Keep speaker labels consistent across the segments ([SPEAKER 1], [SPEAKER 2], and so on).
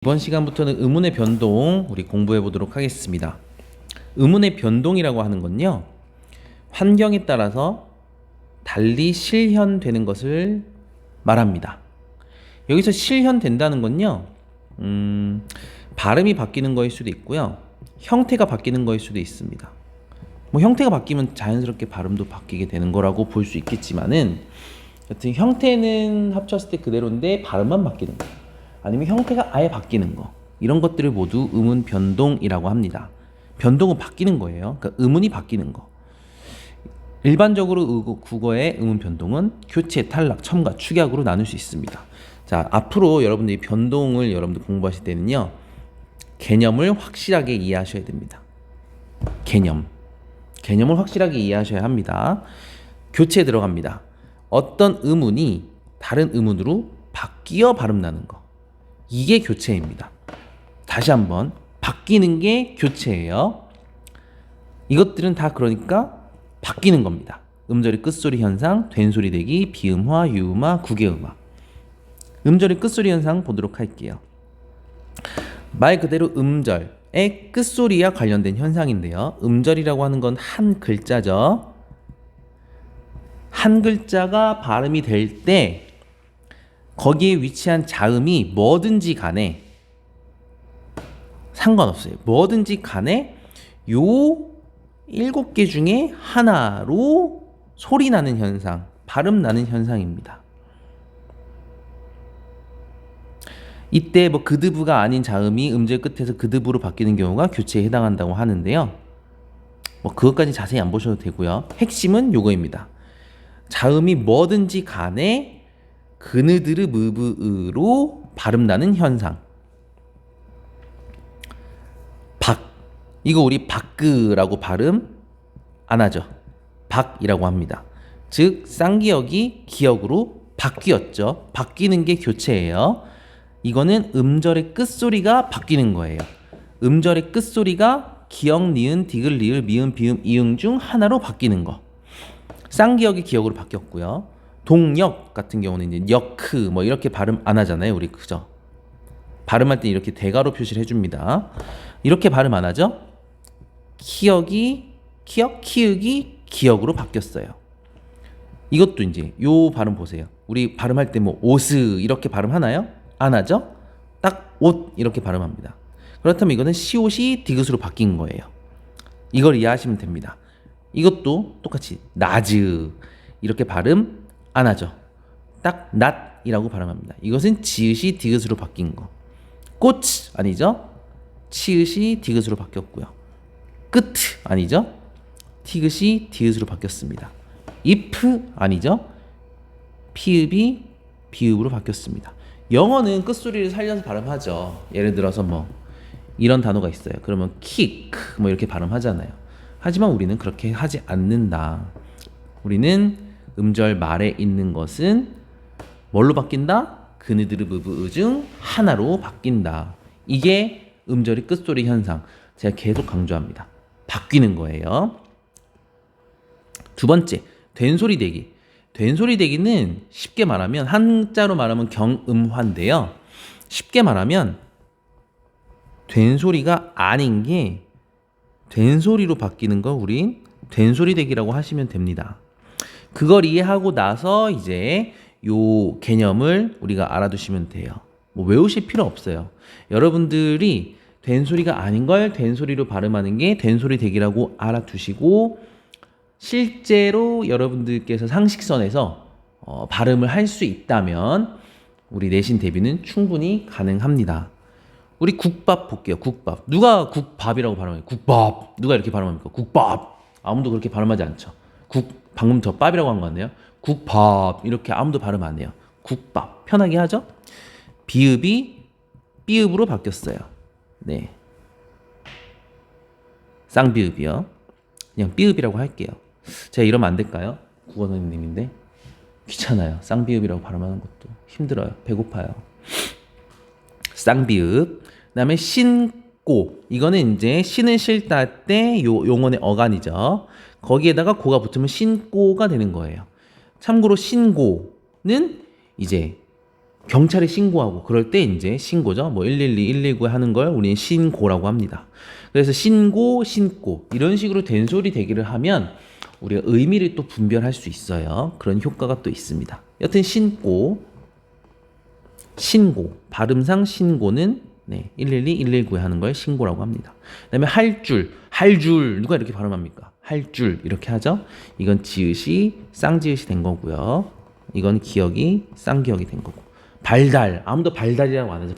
[SPEAKER 1] 이번 시간부터는 의문의 변동 우리 공부해 보도록 하겠습니다. 의문의 변동이라고 하는 건요, 환경에 따라서 달리 실현되는 것을 말합니다. 여기서 실현된다는 건요, 발음이 바뀌는 거일 수도 있고요, 형태가 바뀌는 거일 수도 있습니다. 뭐 형태가 바뀌면 자연스럽게 발음도 바뀌게 되는 거라고 볼 수 있겠지만은, 여튼 형태는 합쳤을 때 그대로인데 발음만 바뀌는 거예요. 아니면 형태가 아예 바뀌는 거, 이런 것들을 모두 의문 변동이라고 합니다. 변동은 바뀌는 거예요. 그러니까 의문이 바뀌는 거. 일반적으로 국어의 의문 변동은 교체, 탈락, 첨가, 축약으로 나눌 수 있습니다. 자, 앞으로 여러분들이 변동을 여러분들 공부하실 때는요, 개념을 확실하게 이해하셔야 됩니다. 개념을 확실하게 이해하셔야 합니다. 교체에 들어갑니다. 어떤 의문이 다른 의문으로 바뀌어 발음 나는 거, 이게 교체입니다. 다시 한번, 바뀌는 게 교체예요. 이것들은 다 그러니까 바뀌는 겁니다. 음절의 끝소리 현상, 된소리 대기, 비음화, 유음화, 국외음화. 음절의 끝소리 현상 보도록 할게요. 말 그대로 음절의 끝소리와 관련된 현상인데요, 음절이라고 하는 건 한 글자죠. 한 글자가 발음이 될 때 거기에 위치한 자음이 뭐든지 간에 상관없어요. 뭐든지 간에 요 7개 중에 하나로 소리 나는 현상, 발음 나는 현상입니다. 이때 뭐 그드브가 아닌 자음이 음절 끝에서 그드브로 바뀌는 경우가 교체에 해당한다고 하는데요, 뭐 그것까지 자세히 안 보셔도 되고요. 핵심은 요거입니다. 자음이 뭐든지 간에 그느드르 무브으로 발음 나는 현상. 이거 우리 박그라고 발음 안 하죠. 박이라고 합니다. 즉 쌍기역이 기역으로 바뀌었죠. 바뀌는 게 교체예요. 이거는 음절의 끝소리가 바뀌는 거예요. 음절의 끝소리가 기역, 니은, 디귿, 리을, 미음, 비음, 이응 중 하나로 바뀌는 거. 쌍기역이 기역으로 바뀌었고요. 동역 같은 경우는 이제 역크 뭐 이렇게 발음 안 하잖아요, 우리. 그죠? 발음할 때 이렇게 대가로 표시를 해줍니다. 이렇게 발음 안 하죠? 키역이 키역, 키읔이 기역으로 바뀌었어요. 이것도 이제 요 발음 보세요. 우리 발음할 때 뭐 옷을 이렇게 발음하나요? 안 하죠? 딱 옷 이렇게 발음합니다. 그렇다면 이거는 시옷이 디귿으로 바뀐 거예요. 이걸 이해하시면 됩니다. 이것도 똑같이 나즈 이렇게 발음 안 하죠. 딱 낫이라고 발음합니다. 이것은 지읒이 디귿으로 바뀐 거. 꽃 아니죠? 치읒이 디귿으로 바뀌었고요. 끝 아니죠? 티귿이 디귿으로 바뀌었습니다. if 아니죠? 피읍이 비읍으로 바뀌었습니다. 영어는 끝소리를 살려서 발음하죠. 예를 들어서 뭐 이런 단어가 있어요. 그러면 kick 뭐 이렇게 발음하잖아요. 하지만 우리는 그렇게 하지 않는다. 우리는 음절 말에 있는 것은 뭘로 바뀐다? 그느드르 무브으 중 하나로 바뀐다. 이게 음절의 끝소리 현상. 제가 계속 강조합니다. 바뀌는 거예요. 두 번째, 된소리 대기. 된소리 대기는 쉽게 말하면 한자로 말하면 경음화인데요, 쉽게 말하면 된소리가 아닌 게 된소리로 바뀌는 거 우린 된소리 대기라고 하시면 됩니다. 그걸 이해하고 나서 이제 요 개념을 우리가 알아두시면 돼요. 뭐 외우실 필요 없어요. 여러분들이 된소리가 아닌 걸 된소리로 발음하는 게 된소리 대기라고 알아두시고, 실제로 여러분들께서 상식선에서 발음을 할 수 있다면 우리 내신 대비는 충분히 가능합니다. 우리 국밥 볼게요. 국밥. 누가 국밥이라고 발음해요? 국밥. 누가 이렇게 발음합니까? 국밥. 아무도 그렇게 발음하지 않죠. 방금 저 밥이라고 한 거 같네요. 국밥. 이렇게 아무도 발음 안 해요. 국밥. 편하게 하죠? 비읍이 삐읍으로 바뀌었어요. 네. 쌍비읍이요. 그냥 삐읍이라고 할게요. 제가 이러면 안 될까요? 국어 선생님인데 귀찮아요. 쌍비읍이라고 발음하는 것도 힘들어요. 배고파요. 쌍비읍. 그다음에 신고. 이거는 이제 신을 싣다 할 때 용언의 어간이죠. 거기에다가 고가 붙으면 신고가 되는 거예요. 참고로 신고는 이제 경찰에 신고하고 그럴 때 이제 신고죠. 뭐 112, 119 하는 걸 우리는 신고라고 합니다. 그래서 신고, 신고 이런 식으로 된소리 대기를 하면 우리가 의미를 또 분별할 수 있어요. 그런 효과가 또 있습니다. 여튼 신고, 신고, 발음상 신고는 112, 119에 하는 걸 신고라고 합니다. 그 다음에 할 줄 누가 이렇게 발음합니까? 할 줄 이렇게 하죠. 이건 지읒이 쌍지읒이 된 거고요. 이건 기억이 쌍기억이 된 거고. 발달, 아무도 발달이라고 안 하죠.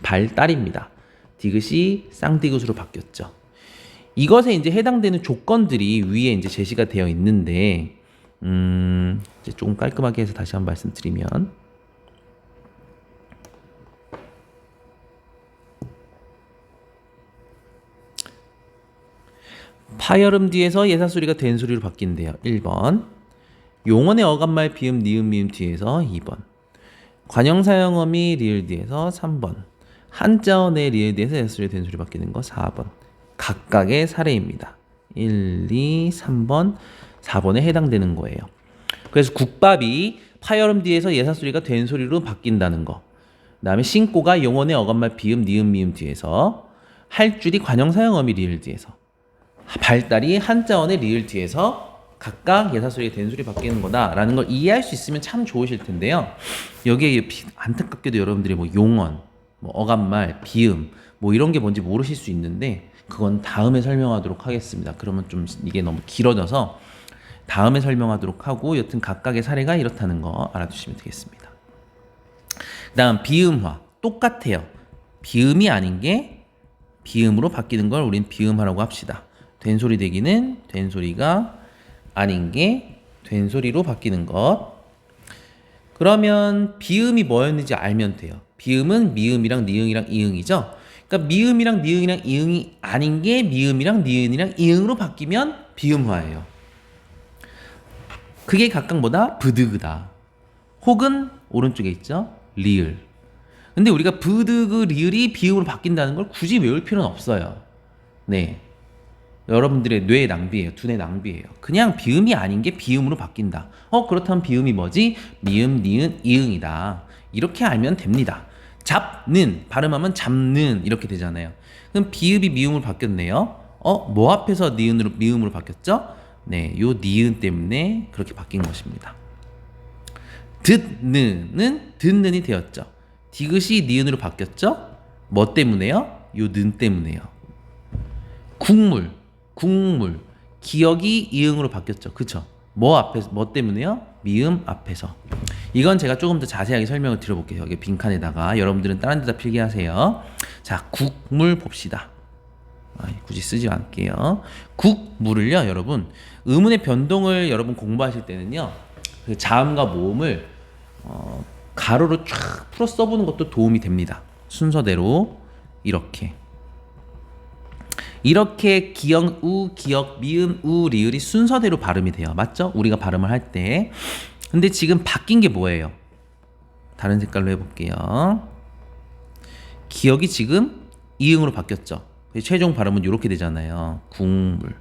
[SPEAKER 1] 발달입니다. 디귿이 쌍디귿으로 바뀌었죠. 이것에 이제 해당되는 조건들이 위에 이제 제시가 되어 있는데, 이제 조금 깔끔하게 해서 다시 한번 말씀드리면, 파열음 뒤에서 예사소리가 된소리로 바뀐대요. 1번. 용언의 어감말 비음, 니은, 미음 뒤에서 2번. 관형사형어미 리을 뒤에서 3번. 한자어의 리을 뒤에서 예사소리 된소리 바뀌는 거 4번. 각각의 사례입니다. 1, 2, 3번, 4번에 해당되는 거예요. 그래서 국밥이 파열음 뒤에서 예사소리가 된소리로 바뀐다는 거. 그 다음에 신고가 용언의 어감말 비음, 니은, 미음 뒤에서, 할 줄이 관형사형어미 리을 뒤에서, 발달이 한자어의 리을 뒤에서 각각 예사소리가 된소리 바뀌는 거다라는 걸 이해할 수 있으면 참 좋으실 텐데요. 여기에 안타깝게도 여러분들이 뭐 용언, 뭐 어감말, 비음 뭐 이런 게 뭔지 모르실 수 있는데 그건 다음에 설명하도록 하겠습니다. 그러면 좀 이게 너무 길어져서 다음에 설명하도록 하고 여튼 각각의 사례가 이렇다는 거 알아두시면 되겠습니다. 그 다음 비음화 똑같아요. 비음이 아닌 게 비음으로 바뀌는 걸 우린 비음화라고 합시다. 된소리 되기는 된소리가 아닌 게 된소리로 바뀌는 것. 그러면 비음이 뭐였는지 알면 돼요. 비음은 미음이랑 니응이랑 이응이죠. 그러니까 미음이랑 니응이랑 이응이 아닌 게 미음이랑 니은이랑 이응으로 바뀌면 비음화예요. 그게 각각 뭐다? 브드그다. 혹은 오른쪽에 있죠. 리을. 근데 우리가 브드그 리을이 비음으로 바뀐다는 걸 굳이 외울 필요는 없어요. 네. 여러분들의 뇌 낭비예요. 두뇌 낭비예요. 그냥 비음이 아닌 게 비음으로 바뀐다. 그렇다면 비음이 뭐지? 미음, 니은, 이응이다. 이렇게 알면 됩니다. 잡는, 발음하면 잡는 이렇게 되잖아요. 그럼 비읍이 미음으로 바뀌었네요. 뭐 앞에서 니은으로 미음으로 바뀌었죠? 네, 요 니은 때문에 그렇게 바뀐 것입니다. 듣는은 듣는이 되었죠. 디귿이 니은으로 바뀌었죠? 뭐 때문에요? 요 는 때문에요. 국물 기억이 이응으로 바뀌었죠. 그쵸? 뭐 앞에서 뭐 때문에요? 미음 앞에서. 이건 제가 조금 더 자세하게 설명을 드려볼게요. 여기 빈칸에다가 여러분들은 다른 데다 필기하세요. 자, 국물 봅시다. 굳이 쓰지 않을게요. 국물을요, 여러분 의문의 변동을 여러분 공부하실 때는요, 그 자음과 모음을 가로로 쫙 풀어 써보는 것도 도움이 됩니다. 순서대로 이렇게 기역, 우, 기역, 미음, 우, 리을이 순서대로 발음이 돼요. 맞죠? 우리가 발음을 할 때. 근데 지금 바뀐 게 뭐예요? 다른 색깔로 해볼게요. 기역이 지금 이응으로 바뀌었죠. 최종 발음은 이렇게 되잖아요. 국물.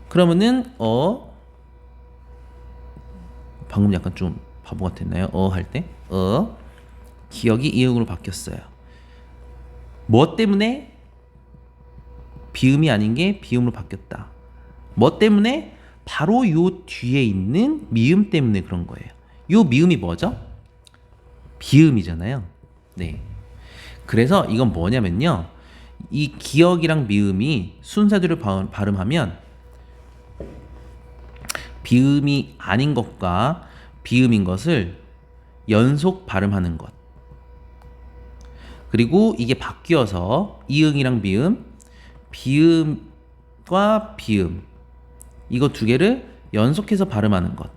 [SPEAKER 1] 그러면은 방금 약간 좀 바보 같았나요? 할 때 기역이 이응으로 바뀌었어요. 뭐 때문에? 비음이 아닌 게 비음으로 바뀌었다. 뭐 때문에? 바로 요 뒤에 있는 미음 때문에 그런 거예요. 요 미음이 뭐죠? 비음이잖아요. 네. 그래서 이건 뭐냐면요, 이 기역이랑 미음이 순서대로 발음하면 비음이 아닌 것과 비음인 것을 연속 발음하는 것. 그리고 이게 바뀌어서 이응이랑 비음, 비음과 비음, 이거 두 개를 연속해서 발음하는 것.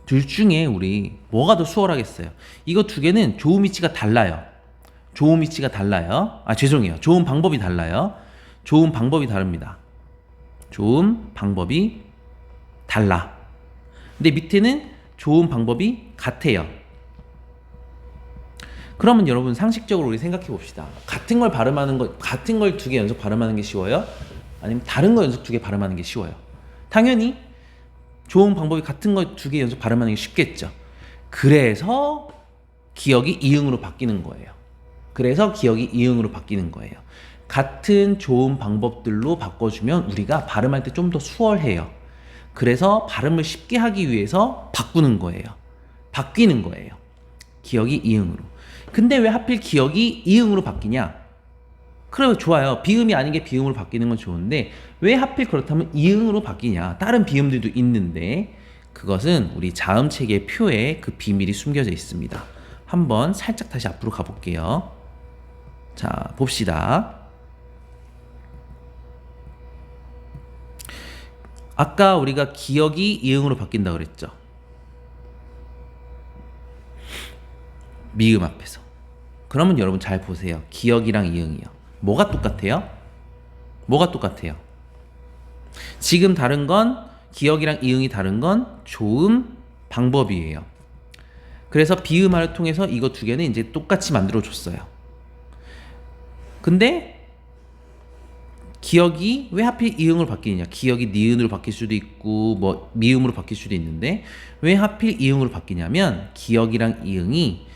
[SPEAKER 1] 둘 중에 우리 뭐가 더 수월하겠어요? 이거 두 개는 조음 위치가 달라요. 조음 위치가 달라요. 죄송해요. 조음 방법이 달라요. 조음 방법이 다릅니다. 조음 방법이 달라. 근데 밑에는 조음 방법이 같아요. 그러면 여러분 상식적으로 우리 생각해 봅시다. 같은 걸 발음하는 거, 같은 걸 두 개 연속 발음하는 게 쉬워요? 아니면 다른 거 연속 두 개 발음하는 게 쉬워요? 당연히 조음 방법이 같은 거 두 개 연속 발음하는 게 쉽겠죠. 그래서 기억이 이응으로 바뀌는 거예요. 그래서 기억이 이응으로 바뀌는 거예요. 같은 좋은 방법들로 바꿔주면 우리가 발음할 때 좀 더 수월해요. 그래서 발음을 쉽게 하기 위해서 바꾸는 거예요. 바뀌는 거예요. 기억이 이응으로. 근데 왜 하필 기억이 이응으로 바뀌냐? 그래 좋아요. 비음이 아닌 게 비음으로 바뀌는 건 좋은데 왜 하필 그렇다면 이응으로 바뀌냐? 다른 비음들도 있는데 그것은 우리 자음체계 표에 그 비밀이 숨겨져 있습니다. 한번 살짝 다시 앞으로 가볼게요. 자, 봅시다. 아까 우리가 기억이 이응으로 바뀐다고 그랬죠. 미음 앞에서. 그러면 여러분 잘 보세요. 기억이랑 이응이요. 뭐가 똑같아요? 뭐가 똑같아요? 지금 다른 건 기억이랑 이응이 다른 건 조음 방법이에요. 그래서 비음화를 통해서 이거 두 개는 이제 똑같이 만들어 줬어요. 근데 기억이 왜 하필 이응으로 바뀌느냐? 기억이 니은으로 바뀔 수도 있고 뭐 미음으로 바뀔 수도 있는데 왜 하필 이응으로 바뀌냐면 기억이랑 이응이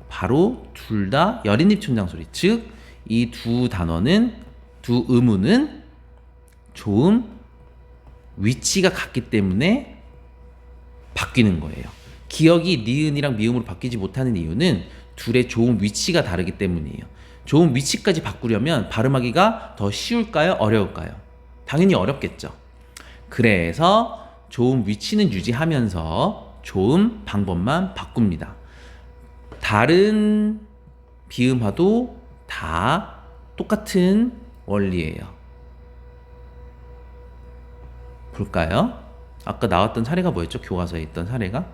[SPEAKER 1] 바로 둘 다 여린입 천장 소리. 즉 이 두 단어는 두 음우는 조음 위치가 같기 때문에 바뀌는 거예요. 기억이 니은이랑 미음으로 바뀌지 못하는 이유는 둘의 조음 위치가 다르기 때문이에요. 조음 위치까지 바꾸려면 발음하기가 더 쉬울까요? 어려울까요? 당연히 어렵겠죠. 그래서 조음 위치는 유지하면서 조음 방법만 바꿉니다. 다른 비음화도 다 똑같은 원리예요. 볼까요? 아까 나왔던 사례가 뭐였죠? 교과서에 있던 사례가?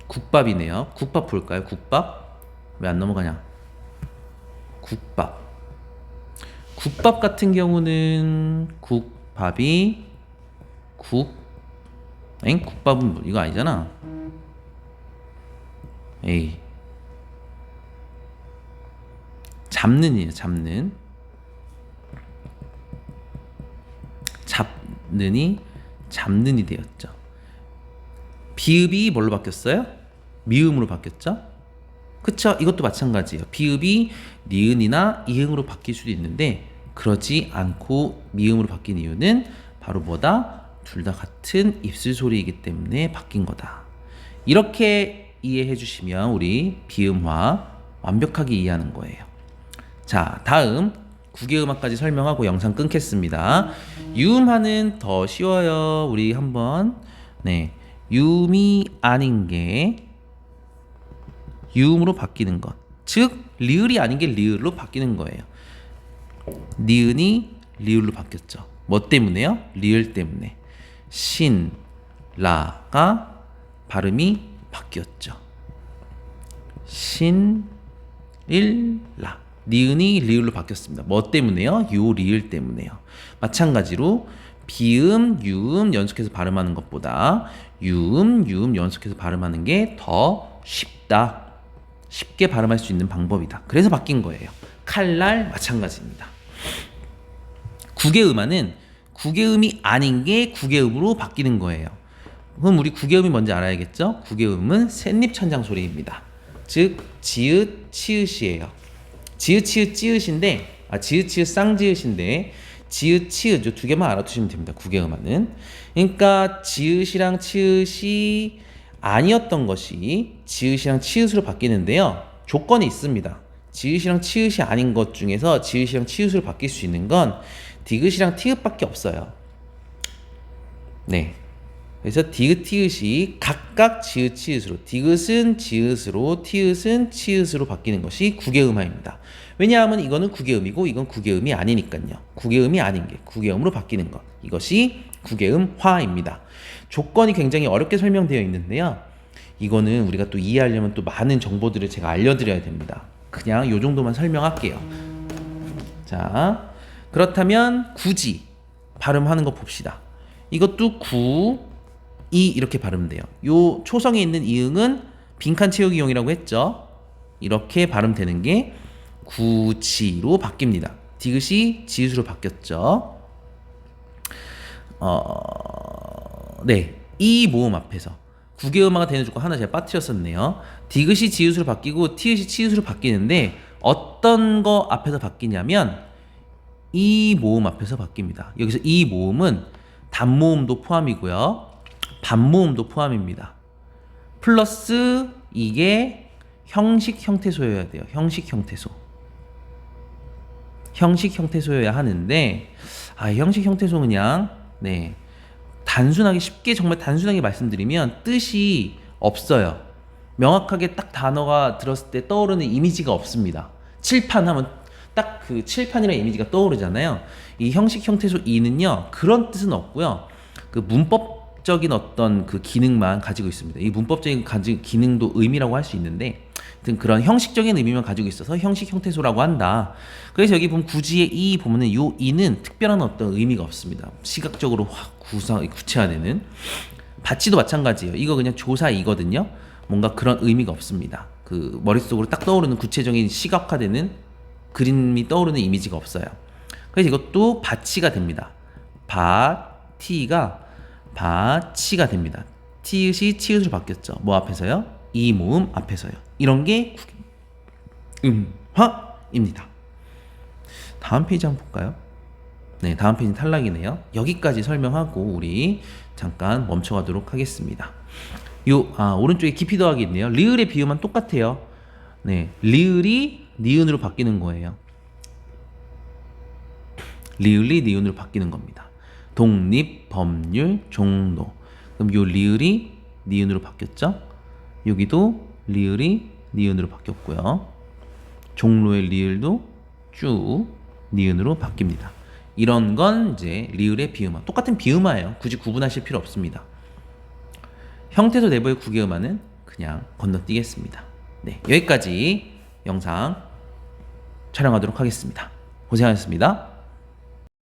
[SPEAKER 1] 국밥이네요. 국밥 볼까요? 국밥? 왜 안 넘어가냐? 국밥. 국밥 같은 경우는 국밥이 국밥은 이거 아니잖아. 에이. 잡는이에요. 잡는. 잡는이 잡는이 되었죠. 비읍이 뭘로 바뀌었어요? 미음으로 바뀌었죠? 그쵸? 이것도 마찬가지예요. 비읍이 니은이나 이응으로 바뀔 수도 있는데 그러지 않고 미음으로 바뀐 이유는 바로 뭐다? 둘 다 같은 입술 소리이기 때문에 바뀐 거다. 이렇게 이해해 주시면 우리 비음화 완벽하게 이해하는 거예요. 자, 다음 구개음화까지 설명하고 영상 끊겠습니다. 유음화는 더 쉬워요. 우리 한번 유음이 아닌 게 유음으로 바뀌는 것. 즉 리을이 아닌 게 리을로 바뀌는 거예요. 니은이 리을로 바뀌었죠. 뭐 때문에요? 리을 때문에. 신, 라가 발음이 바뀌었죠. 신, 일, 라. 니은이 리을로 바뀌었습니다. 뭐 때문에요? 요 리을 때문에요. 마찬가지로 비음, 유음 연속해서 발음하는 것보다 유음, 유음 연속해서 발음하는 게 더 쉽다. 쉽게 발음할 수 있는 방법이다. 그래서 바뀐 거예요. 칼날 마찬가지입니다. 구개음화는 구개음이 아닌 게 구개음으로 바뀌는 거예요. 그럼 우리 구개음이 뭔지 알아야겠죠? 구개음은 셋립 천장 소리입니다. 즉 지읒, 치읒이에요. 지읒, 치읒, 찌읒인데 지읒, 치읒, 쌍지읒인데 지읒, 치읒 이 두 개만 알아두시면 됩니다. 구개음화는. 그러니까 지읒이랑 치읒이 아니었던 것이 지읒이랑 치읒으로 바뀌는데요. 조건이 있습니다. 지읒이랑 치읒이 아닌 것 중에서 지읒이랑 치읒으로 바뀔 수 있는 건 디귿이랑 티읕밖에 없어요. 네. 그래서 디귿, 티읕이 각각 지읒, 치읒으로, 디귿은 지읒으로, 티읕은 치읒으로 바뀌는 것이 구개음화입니다. 왜냐하면 이거는 구개음이고 이건 구개음이 아니니까요. 구개음이 아닌 게 구개음으로 바뀌는 것. 이것이 구개음화입니다. 조건이 굉장히 어렵게 설명되어 있는데요. 이거는 우리가 또 이해하려면 또 많은 정보들을 제가 알려드려야 됩니다. 그냥 요 정도만 설명할게요. 자, 그렇다면 굳이 발음하는 거 봅시다. 이것도 이 이렇게 발음돼요. 요 초성에 있는 이응은 빈칸 채우기 용이라고 했죠. 이렇게 발음되는 게 구지로 바뀝니다. 디귿이 지읒으로 바뀌었죠. 네, 이 모음 앞에서 국외음화가 되는 조건 하나 제가 빠뜨렸었네요. 디귿이 지읒으로 바뀌고 티읕이 치읒으로 바뀌는데 어떤 거 앞에서 바뀌냐면 이 모음 앞에서 바뀝니다. 여기서 이 모음은 단모음도 포함이고요. 반모음도 포함입니다. 플러스 이게 형식 형태소여야 돼요. 형식 형태소. 형식 형태소여야 하는데 형식 형태소 그냥 단순하게 쉽게 정말 단순하게 말씀드리면 뜻이 없어요. 명확하게 딱 단어가 들었을 때 떠오르는 이미지가 없습니다. 칠판 하면 딱 그 칠판이라는 이미지가 떠오르잖아요. 이 형식 형태소 2는요 그런 뜻은 없고요. 그 문법적인 어떤 그 기능만 가지고 있습니다. 이 문법적인 기능도 의미라고 할 수 있는데 그런 형식적인 의미만 가지고 있어서 형식 형태소라고 한다. 그래서 여기 보면 구지의 이 보면은 요 이는 특별한 어떤 의미가 없습니다. 시각적으로 확 구체화되는. 받지도 마찬가지예요. 이거 그냥 조사이거든요. 뭔가 그런 의미가 없습니다. 그 머릿속으로 딱 떠오르는 구체적인 시각화되는 그림이 떠오르는 이미지가 없어요. 그래서 이것도 받치가 됩니다. 받티가 받치가 됩니다. 티읕이 치읒으로 바뀌었죠. 뭐 앞에서요? 이 모음 앞에서요. 이런 게 음화입니다. 다음 페이지 한번 볼까요? 네, 다음 페이지는 탈락이네요. 여기까지 설명하고 우리 잠깐 멈춰가도록 하겠습니다. 오른쪽에 깊이 더하기 있네요. 리을의 비음은 똑같아요. 네, 리을이 니은으로 바뀌는 거예요. 리을이 니은으로 바뀌는 겁니다. 독립, 법률, 종로. 그럼 요 리을이 니은으로 바뀌었죠? 여기도 리을이 니은으로 바뀌었고요. 종로의 리을도 쭉 니은으로 바뀝니다. 이런 건 이제 리을의 비음화. 똑같은 비음화예요. 굳이 구분하실 필요 없습니다. 형태소 내부의 국외음화는 그냥 건너뛰겠습니다. 네, 여기까지 영상 촬영하도록 하겠습니다. 고생하셨습니다.